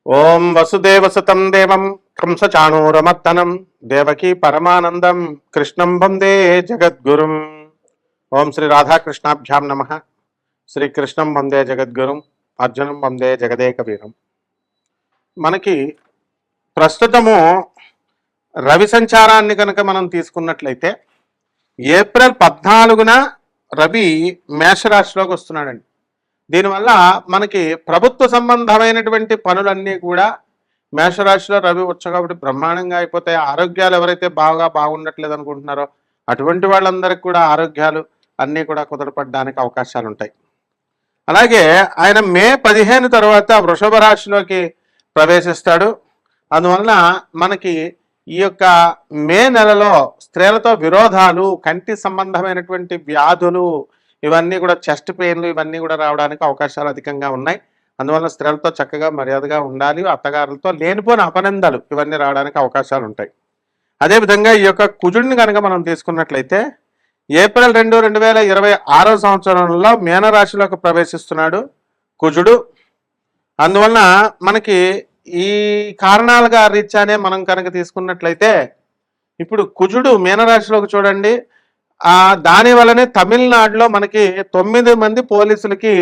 ఓం వసుదేవసుతం దేవం కంసచాణూరమర్దనం దేవకీ పరమానందం కృష్ణం వందే జగద్గురుం. ఓం శ్రీ రాధాకృష్ణాభ్యాం నమ. శ్రీకృష్ణం వందే జగద్గురుం, అర్జునం వందే జగదేక వీరం. మనకి ప్రస్తుతము రవి సంచారాన్ని కనుక మనం తీసుకున్నట్లయితే ఏప్రిల్ 14న రవి మేషరాశిలోకి వస్తున్నాడండి. దీనివల్ల మనకి ప్రభుత్వ సంబంధమైనటువంటి పనులన్నీ కూడా మేషరాశిలో రవి వచ్చు కాబట్టి బ్రహ్మాండంగా అయిపోతాయి. ఆరోగ్యాలు ఎవరైతే బాగుండట్లేదు అనుకుంటున్నారో అటువంటి వాళ్ళందరికీ కూడా ఆరోగ్యాలు అన్నీ కూడా కుదరపడడానికి అవకాశాలు ఉంటాయి. అలాగే ఆయన మే 15 తర్వాత వృషభ రాశిలోకి ప్రవేశిస్తాడు. అందువలన మనకి ఈ యొక్క మే నెలలో స్త్రీలతో విరోధాలు, కంటి సంబంధమైనటువంటి వ్యాధులు, ఇవన్నీ కూడా చెస్ట్ పెయిన్లు ఇవన్నీ కూడా రావడానికి అవకాశాలు అధికంగా ఉన్నాయి. అందువల్ల స్త్రీలతో చక్కగా మర్యాదగా ఉండాలి. అత్తగారులతో లేనిపోని అపనిందలు ఇవన్నీ రావడానికి అవకాశాలు ఉంటాయి. అదేవిధంగా ఈ యొక్క కుజుడిని కనుక మనం తీసుకున్నట్లయితే ఏప్రిల్ 2, 2026 సంవత్సరంలో మీనరాశిలోకి ప్రవేశిస్తున్నాడు కుజుడు. అందువలన మనకి ఈ కారణాలుగా రీత్యానే మనం కనుక తీసుకున్నట్లయితే ఇప్పుడు కుజుడు మీనరాశిలోకి చూడండి, దాని వల్లనే తమిళనాడులో మనకి 9 మంది పోలీసులకి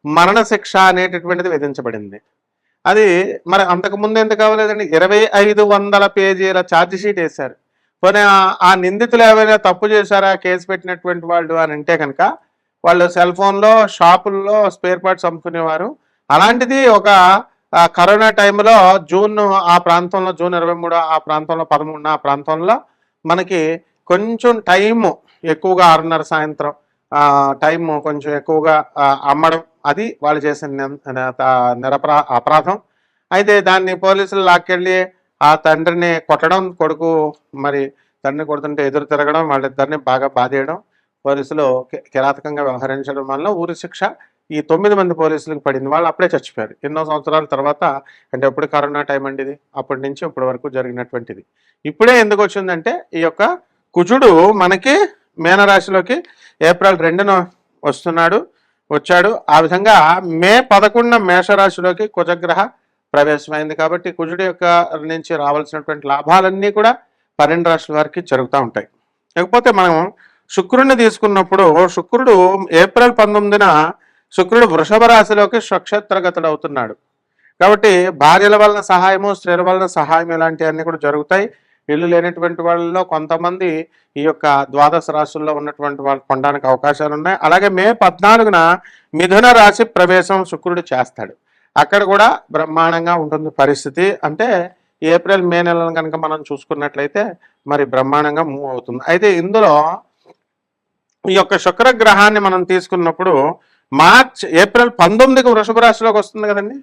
మరణశిక్ష అనేటటువంటిది విధించబడింది. అది మరి అంతకుముందు ఎందుకు అవ్వలేదండి? 2500 పేజీల ఛార్జ్ షీట్ వేశారు. పోనీ ఆ నిందితులు ఏమైనా తప్పు చేశారా కేసు పెట్టినటువంటి వాళ్ళు అని అంటే కనుక వాళ్ళు సెల్ ఫోన్లో షాపుల్లో స్పేర్ పార్ట్స్ అమ్ముకునేవారు. అలాంటిది ఒక కరోనా టైంలో జూన్ ఆ ప్రాంతంలో, జూన్ 23 ఆ ప్రాంతంలో, 13 ఆ ప్రాంతంలో మనకి కొంచెం టైము ఎక్కువగా 6:30 సాయంత్రం టైం కొంచెం ఎక్కువగా అమ్మడం, అది వాళ్ళు చేసిన అపరాధం. అయితే దాన్ని పోలీసులు లాక్కెళ్ళి ఆ తండ్రిని కొట్టడం, కొడుకు మరి తండ్రిని కొడుతుంటే ఎదురు తిరగడం, వాళ్ళిద్దరిని బాగా బాధేయడం, పోలీసులు కిరాతకంగా వ్యవహరించడం వల్ల ఊరి శిక్ష ఈ 9 మంది పోలీసులకు పడింది. వాళ్ళు అప్పుడే చచ్చిపోయారు. ఎన్నో సంవత్సరాల తర్వాత, అంటే ఎప్పుడు కరోనా టైం అండి ఇది, అప్పటి నుంచి ఇప్పటి వరకు జరిగినటువంటిది. ఇప్పుడే ఎందుకు వచ్చిందంటే ఈ యొక్క కుజుడు మనకి మీనరాశిలోకి ఏప్రిల్ 2న వచ్చాడు. ఆ విధంగా మే 11న మేషరాశిలోకి కుజగ్రహ ప్రవేశమైంది. కాబట్టి కుజుడు యొక్క నుంచి రావాల్సినటువంటి లాభాలన్నీ కూడా 12 రాశుల వారికి జరుగుతూ ఉంటాయి. లేకపోతే మనం శుక్రుడిని తీసుకున్నప్పుడు శుక్రుడు ఏప్రిల్ 19న శుక్రుడు వృషభ రాశిలోకి స్వక్షేత్రగతుడు అవుతున్నాడు. కాబట్టి భార్యల వలన సహాయము, స్త్రీల వలన సహాయం ఇలాంటివన్నీ కూడా జరుగుతాయి. ఇల్లు లేనటువంటి వాళ్ళలో కొంతమంది ఈ యొక్క ద్వాదశ రాశుల్లో ఉన్నటువంటి వాళ్ళు కొనడానికి అవకాశాలు ఉన్నాయి. అలాగే మే 14న మిథున రాశి ప్రవేశం శుక్రుడు చేస్తాడు. అక్కడ కూడా బ్రహ్మాండంగా ఉంటుంది పరిస్థితి. అంటే ఏప్రిల్ మే నెలను కనుక మనం చూసుకున్నట్లయితే మరి బ్రహ్మాండంగా మూవ్ అవుతుంది. అయితే ఇందులో ఈ యొక్క శుక్రగ్రహాన్ని మనం తీసుకున్నప్పుడు ఏప్రిల్ 19కి వృషభ రాశిలోకి వస్తుంది కదండి.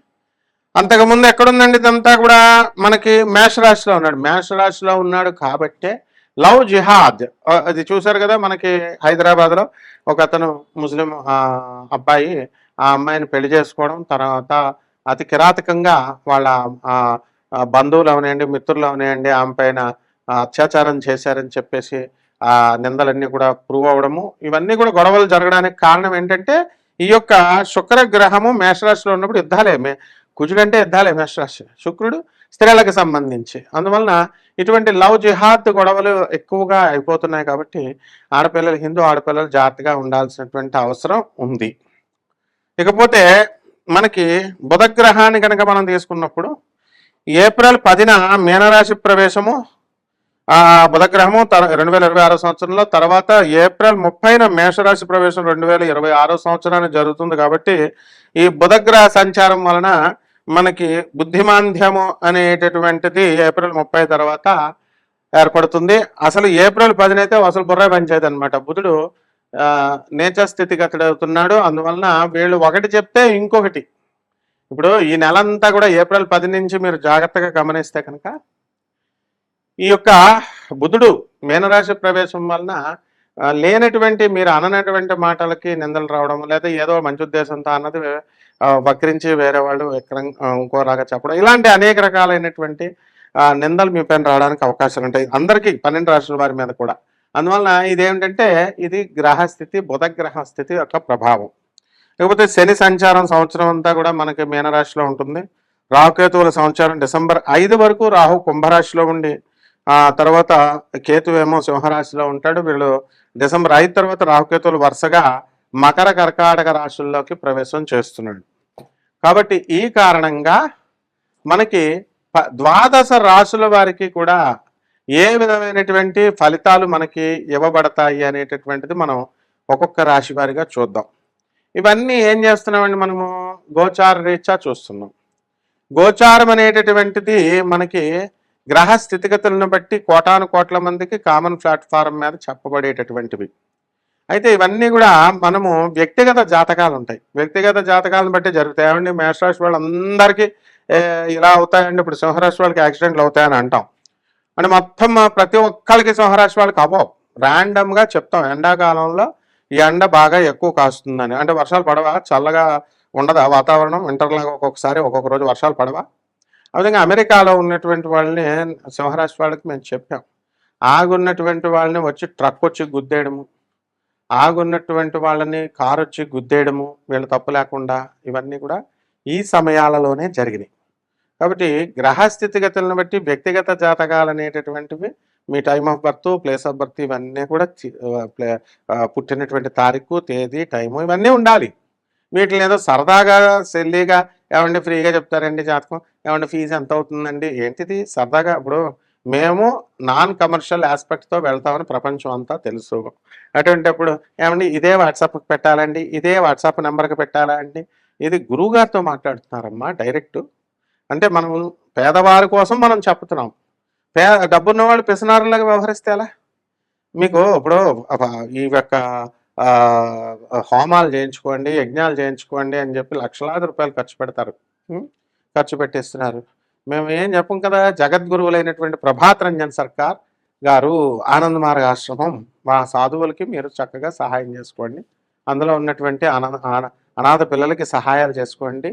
అంతకుముందు ఎక్కడుందండి? ఇదంతా కూడా మనకి మేషరాశిలో ఉన్నాడు. మేషరాశిలో ఉన్నాడు కాబట్టే లవ్ జిహాద్ అది చూశారు కదా. మనకి హైదరాబాద్లో ఒక అతను ముస్లిం అబ్బాయి ఆ అమ్మాయిని పెళ్లి చేసుకోవడం, తర్వాత అతి కిరాతకంగా వాళ్ళ బంధువులు అవనేయండి, మిత్రులు అవనేయండి ఆమె పైన అత్యాచారం చేశారని చెప్పేసి ఆ నిందలన్నీ కూడా ప్రూవ్ అవ్వడము, ఇవన్నీ కూడా గొడవలు జరగడానికి కారణం ఏంటంటే ఈ యొక్క శుక్రగ్రహము మేషరాశిలో ఉన్నప్పుడు యుద్ధాలే. కుజుడు అంటే యుద్ధాలే మేషరాశి, శుక్రుడు స్త్రీలకు సంబంధించి. అందువలన ఇటువంటి లవ్ జిహాద్ గొడవలు ఎక్కువగా అయిపోతున్నాయి. కాబట్టి ఆడపిల్లలు, హిందూ ఆడపిల్లలు జాగ్రత్తగా ఉండాల్సినటువంటి అవసరం ఉంది. ఇకపోతే మనకి బుధగ్రహాన్ని కనుక మనం తీసుకున్నప్పుడు ఏప్రిల్ 10న మీనరాశి ప్రవేశము బుధగ్రహము 2026 సంవత్సరంలో, తర్వాత ఏప్రిల్ 30న మేషరాశి ప్రవేశం 2026 సంవత్సరానికి జరుగుతుంది. కాబట్టి ఈ బుధగ్రహ సంచారం వలన మనకి బుద్ధిమాంద్యము అనేటటువంటిది ఏప్రిల్ 30 తర్వాత ఏర్పడుతుంది. అసలు ఏప్రిల్ 10న అయితే అసలు బుర్ర పనిచేయదు అనమాట. బుధుడు నేచ స్థితిగతుడు అవుతున్నాడు. అందువలన వీళ్ళు ఒకటి చెప్తే ఇంకొకటి. ఇప్పుడు ఈ నెలంతా కూడా ఏప్రిల్ 10 నుంచి మీరు జాగ్రత్తగా గమనిస్తే కనుక ఈ యొక్క బుధుడు మీనరాశి ప్రవేశం వలన లేనటువంటి, మీరు అననటువంటి మాటలకి నిందలు రావడం, లేదా ఏదో మంచి ఉద్దేశంతో అన్నది వక్రించి వేరే వాళ్ళు ఇంకోలాగా చెప్పడం, ఇలాంటి అనేక రకాలైనటువంటి నిందలు మీ పైన రావడానికి అవకాశాలు ఉంటాయి. అందరికీ 12 రాశుల వారి మీద కూడా. అందువలన ఇదేమిటంటే ఇది గ్రహస్థితి, బుధగ్రహ స్థితి యొక్క ప్రభావం. లేకపోతే శని సంచారం సంవత్సరం అంతా కూడా మనకి మీనరాశిలో ఉంటుంది. రాహుకేతువుల సంవత్సరం డిసెంబర్ 5 వరకు రాహు కుంభరాశిలో ఉండి ఆ తర్వాత కేతు ఏమో సింహరాశిలో ఉంటాడు. వీళ్ళు డిసెంబర్ 5 తర్వాత రాహుకేతువులు వరుసగా మకర కర్కాటక రాశుల్లోకి ప్రవేశం చేస్తున్నాడు. కాబట్టి ఈ కారణంగా మనకి ద్వాదశ రాశుల వారికి కూడా ఏ విధమైనటువంటి ఫలితాలు మనకి ఇవ్వబడతాయి అనేటటువంటిది మనం ఒక్కొక్క రాశి వారిగా చూద్దాం. ఇవన్నీ ఏం చేస్తున్నామండి, మనము గోచార రీత్యా చూస్తున్నాం. గోచారం అనేటటువంటిది మనకి గ్రహ స్థితిగతులను బట్టి కోటాను కోట్ల మందికి కామన్ ప్లాట్ఫారం మీద చెప్పబడేటటువంటివి. అయితే ఇవన్నీ కూడా మనము వ్యక్తిగత జాతకాలు ఉంటాయి, వ్యక్తిగత జాతకాలను బట్టి జరుగుతాయి. ఏమండి మేషరాశి వాళ్ళందరికీ ఇలా అవుతాయండి, ఇప్పుడు సింహరాశి వాళ్ళకి యాక్సిడెంట్లు అవుతాయని అంటాం. అంటే మొత్తం ప్రతి ఒక్కరికి సింహరాశి వాళ్ళకి అవ్వవు, ర్యాండమ్గా చెప్తాం. ఎండాకాలంలో ఈ ఎండ బాగా ఎక్కువ కాస్తుందని, అంటే వర్షాలు పడవా, చల్లగా ఉండదా వాతావరణం, వింటర్లాగా ఒక్కొక్కసారి ఒక్కొక్క రోజు వర్షాలు పడవా. ఆ విధంగా అమెరికాలో ఉన్నటువంటి వాళ్ళని సింహరాశి వాళ్ళకి మేము చెప్పాం, ఆగున్నటువంటి వాళ్ళని వచ్చి ట్రక్ వచ్చి గుద్దేయడము, ఆగున్నటువంటి వాళ్ళని కారు వచ్చి గుద్దేయడము, వీళ్ళు తప్పు లేకుండా, ఇవన్నీ కూడా ఈ సమయాలలోనే జరిగినాయి. కాబట్టి గ్రహ స్థితిగతులను బట్టి వ్యక్తిగత జాతకాలు అనేటటువంటివి, మీ time of birth, place of birth, ఇవన్నీ కూడా పుట్టినటువంటి తారీఖు, తేదీ, టైము ఇవన్నీ ఉండాలి. వీటిని ఏదో సరదాగా సెల్లీగా ఏమంటే ఫ్రీగా చెప్తారండి జాతకం, ఏమంటే ఫీజు ఎంత అవుతుందండి, ఏంటిది సరదాగా. ఇప్పుడు మేము నాన్ కమర్షియల్ ఆస్పెక్ట్తో వెళ్తామని ప్రపంచం అంతా తెలుసు. అటువంటిప్పుడు ఏమండి ఇదే వాట్సాప్కి పెట్టాలండి, ఇదే వాట్సాప్ నెంబర్కి పెట్టాలా అండి, ఇది గురువుగారితో మాట్లాడుతున్నారమ్మా డైరెక్ట్. అంటే మనం పేదవారి కోసం మనం చెప్తున్నాం, డబ్బున్న వాళ్ళు పిసనారులాగా వ్యవహరిస్తే ఎలా? మీకు ఇప్పుడు ఈ యొక్క హోమాలు చేయించుకోండి, యజ్ఞాలు చేయించుకోండి అని చెప్పి లక్షలాది రూపాయలు ఖర్చు పెడతారు, ఖర్చు పెట్టిస్తున్నారు. మేము ఏం చెప్పం కదా. జగద్గురువులైనటువంటి ప్రభాత్ రంజన్ సర్కార్ గారు ఆనంద మార్గ ఆశ్రమం, మా సాధువులకి మీరు చక్కగా సహాయం చేసుకోండి, అందులో ఉన్నటువంటి అనాథ పిల్లలకి సహాయాలు చేసుకోండి,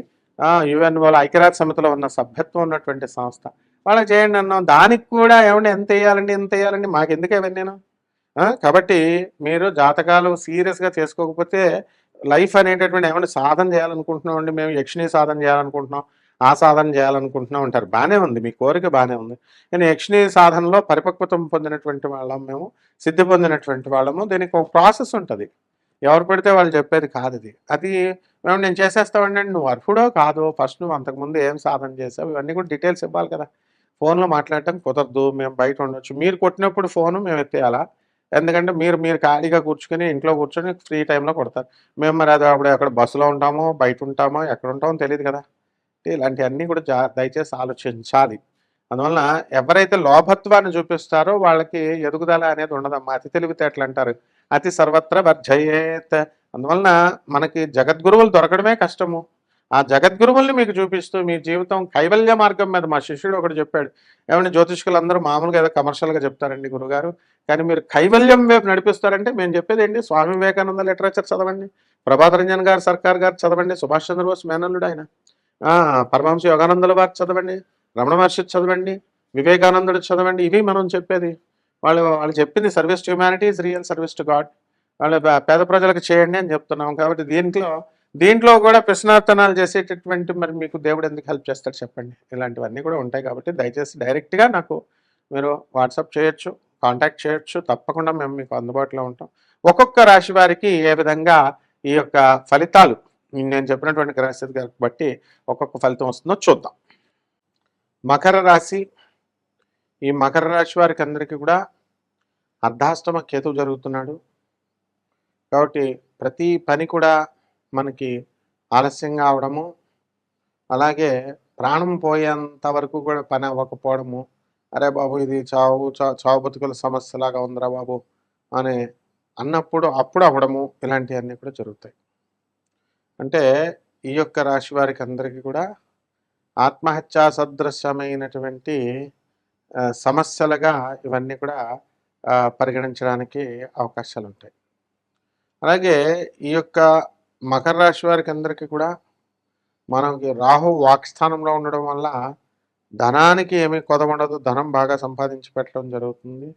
యుఎన్ఓలో ఐక్యరాజ్య సమితిలో ఉన్న సభ్యత్వం ఉన్నటువంటి సంస్థ, వాళ్ళకి చేయండి అన్నాం. దానికి కూడా ఏమంటే ఎంత వేయాలండి, ఎంత వేయాలండి, మాకు ఎందుకే నేను. కాబట్టి మీరు జాతకాలు సీరియస్గా చేసుకోకపోతే లైఫ్ అనేటటువంటి ఏమైనా సాధన చేయాలనుకుంటున్నాం అండి, మేము యక్షిణి సాధన చేయాలనుకుంటున్నాం, ఆ సాధన చేయాలనుకుంటున్నాం అంటారు. బాగానే ఉంది, మీ కోరిక బాగానే ఉంది. కానీ యక్షిణి సాధనలో పరిపక్వతం పొందినటువంటి వాళ్ళం మేము, సిద్ధి పొందినటువంటి వాళ్ళము. దీనికి ఒక ప్రాసెస్ ఉంటుంది, ఎవరు పెడితే వాళ్ళు చెప్పేది కాదు అది. అది మేము నేను చేసేస్తామండి, నువ్వు అర్హుడో కాదో, ఫస్ట్ నువ్వు అంతకుముందు ఏం సాధన చేసావు, ఇవన్నీ కూడా డీటెయిల్స్ ఇవ్వాలి కదా. ఫోన్లో మాట్లాడటం కుదరదు, మేము బయట ఉండొచ్చు, మీరు కొట్టినప్పుడు ఫోను మేము ఎత్తేయాలా? ఎందుకంటే మీరు ఖాళీగా కూర్చుని ఇంట్లో కూర్చొని ఫ్రీ టైంలో కొడతారు. మేము మరి అది అప్పుడు అక్కడ బస్సులో ఉంటామో, బయట ఉంటామో, ఎక్కడ ఉంటామో తెలియదు కదా. ఇలాంటివన్నీ కూడా దయచేసి ఆలోచించాలి. అందువలన ఎవరైతే లోభత్వాన్ని చూపిస్తారో వాళ్ళకి ఎదుగుదల అనేది ఉండదమ్మా. అతి తెలివితేటలు అంటారు, అతి సర్వత్ర వర్జయేత్. అందువలన మనకి జగద్గురువులు దొరకడమే కష్టము. ఆ జగద్గురువుల్ని మీకు చూపిస్తూ మీ జీవితం కైవల్య మార్గం మీద, మా శిష్యుడు ఒకటి చెప్పాడు, ఏమంటే జ్యోతిష్కులు అందరూ మామూలుగా ఏదో కమర్షియల్గా చెప్తారండి గురుగారు, కానీ మీరు కైవల్యం వైపు నడిపిస్తారంటే మేము చెప్పేది ఏంటి, స్వామి వివేకానంద లిటరేచర్ చదవండి, ప్రభాత్ రంజన్ గారు సర్కార్ గారు చదవండి, సుభాష్ చంద్రబోస్ మేనల్లుడు ఆయన, పరమహంస యోగానందుల వారు చదవండి, రమణ మహర్షి చదవండి, వివేకానందుడు చదవండి. ఇవి మనం చెప్పేది. వాళ్ళు చెప్పింది service to humanity is real service to God. వాళ్ళు పేద ప్రజలకు చేయండి అని చెప్తున్నాం. కాబట్టి దీంట్లో కూడా ప్రశ్నార్థనాలు చేసేటటువంటి మరి మీకు దేవుడు ఎందుకు హెల్ప్ చేస్తాడు చెప్పండి. ఇలాంటివన్నీ కూడా ఉంటాయి. కాబట్టి దయచేసి డైరెక్ట్గా నాకు మీరు వాట్సాప్ చేయొచ్చు, కాంటాక్ట్ చేయొచ్చు, తప్పకుండా మేము మీకు అందుబాటులో ఉంటాం. ఒక్కొక్క రాశి వారికి ఏ విధంగా ఈ యొక్క ఫలితాలు నేను చెప్పినటువంటి గ్రహస్థితి బట్టి ఒక్కొక్క ఫలితం వస్తుందో చూద్దాం. మకర రాశి, ఈ మకర రాశి వారికి అందరికీ కూడా అర్ధాష్టమ కేతువు జరుగుతున్నాడు. కాబట్టి ప్రతి పని కూడా మనకి ఆలస్యంగా అవడము, అలాగే ప్రాణం పోయేంత వరకు కూడా పని అవ్వకపోవడము, అరే బాబు ఇది చావు బతుకుల సమస్యలాగా ఉందిరా బాబు అని అన్నప్పుడు అప్పుడు అవ్వడము, ఇలాంటివన్నీ కూడా జరుగుతాయి. అంటే ఈ యొక్క రాశి వారికి అందరికీ కూడా ఆత్మహత్యా సదృశ్యమైనటువంటి సమస్యలుగా ఇవన్నీ కూడా పరిగణించడానికి అవకాశాలు ఉంటాయి. అలాగే ఈ యొక్క మకర రాశి వారికి అందరికీ కూడా మనకి రాహు వాక్స్థానంలో ఉండడం వల్ల ధనానికి ఏమీ కొదవడదు, ధనం బాగా సంపాదించి పెట్టడం జరుగుతుంది.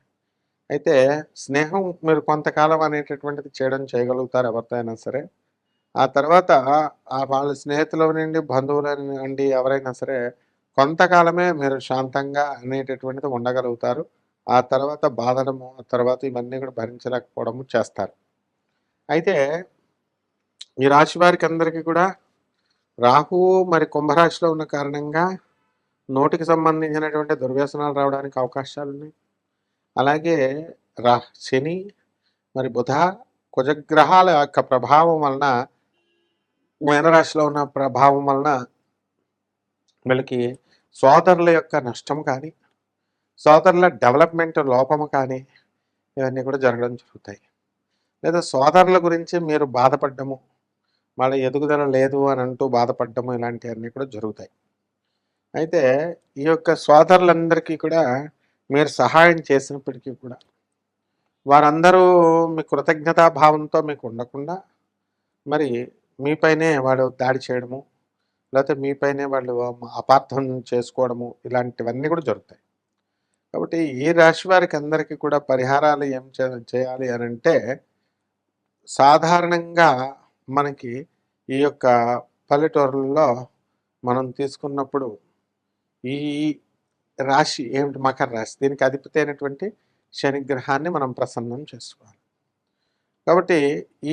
అయితే స్నేహం మీరు కొంతకాలం అనేటటువంటిది చేయగలుగుతారు ఎవరితో అయినా సరే. ఆ తర్వాత వాళ్ళ స్నేహితుల నుండి, బంధువుల నుండి ఎవరైనా సరే కొంతకాలమే మీరు శాంతంగా అనేటటువంటిది ఉండగలుగుతారు. ఆ తర్వాత బాధడము, ఆ తర్వాత ఇవన్నీ కూడా భరించలేకపోవడము చేస్తారు. అయితే ఈ రాశి వారికి అందరికీ కూడా రాహువు మరి కుంభరాశిలో ఉన్న కారణంగా నోటికి సంబంధించినటువంటి దుర్వ్యసనాలు రావడానికి అవకాశాలున్నాయి. అలాగే శని, మరి బుధ, కుజగ్రహాల యొక్క ప్రభావం వలన, మీనరాశిలో ఉన్న ప్రభావం వలన వీళ్ళకి సోదరుల యొక్క నష్టం కానీ, సోదరుల డెవలప్మెంట్ లోపము కానీ ఇవన్నీ కూడా జరగడం జరుగుతాయి. లేదా సోదరుల గురించి మీరు బాధపడ్డము, వాళ్ళ ఎదుగుదల లేదు అని అంటూ బాధపడ్డము, ఇలాంటివన్నీ కూడా జరుగుతాయి. అయితే ఈ యొక్క సోదరులందరికీ కూడా మీరు సహాయం చేసినప్పటికీ కూడా వారందరూ మీ కృతజ్ఞతాభావంతో మీకు ఉండకుండా మరి మీపైనే వాళ్ళు దాడి చేయడము, లేకపోతే మీపైనే వాళ్ళు అపార్థం చేసుకోవడము, ఇలాంటివన్నీ కూడా జరుగుతాయి. కాబట్టి ఈ రాశి వారికి అందరికీ కూడా పరిహారాలు ఏం చేయాలి అని అంటే, సాధారణంగా మనకి ఈ యొక్క పల్లెటూరుల్లో మనం తీసుకున్నప్పుడు ఈ రాశి ఏమిటి, మకర రాశి, దీనికి అధిపతి అయినటువంటి శనిగ్రహాన్ని మనం ప్రసన్నం చేసుకోవాలి. కాబట్టి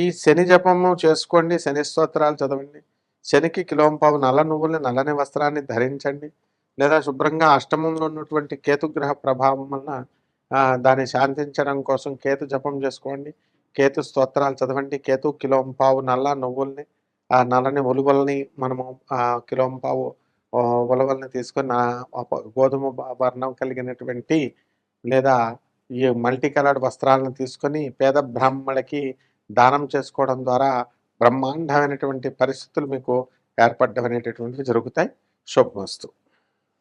ఈ శని జపము చేసుకోండి, శని స్తోత్రాలు చదవండి, శనికి కిలోంపావు నల్ల నువ్వుల్ని, నల్లని వస్త్రాన్ని ధరించండి. లేదా శుభ్రంగా అష్టమంలో ఉన్నటువంటి కేతుగ్రహ ప్రభావం వలన దాన్ని శాంతించడం కోసం కేతు జపం చేసుకోండి, కేతు స్తోత్రాలు చదవండి. కేతు కిలోంపావు నల్ల నువ్వుల్ని, ఆ నల్లని ఉలువల్ని మనము కిలోంపావు ఉలవల్ని తీసుకొని గోధుమ వర్ణం కలిగినటువంటి లేదా ఈ మల్టీ కలర్డ్ వస్త్రాలను తీసుకొని పేద బ్రాహ్మణులకి దానం చేసుకోవడం ద్వారా బ్రహ్మాండమైనటువంటి పరిస్థితులు మీకు ఏర్పడడం అనేటటువంటివి జరుగుతాయి. శుభమస్తు.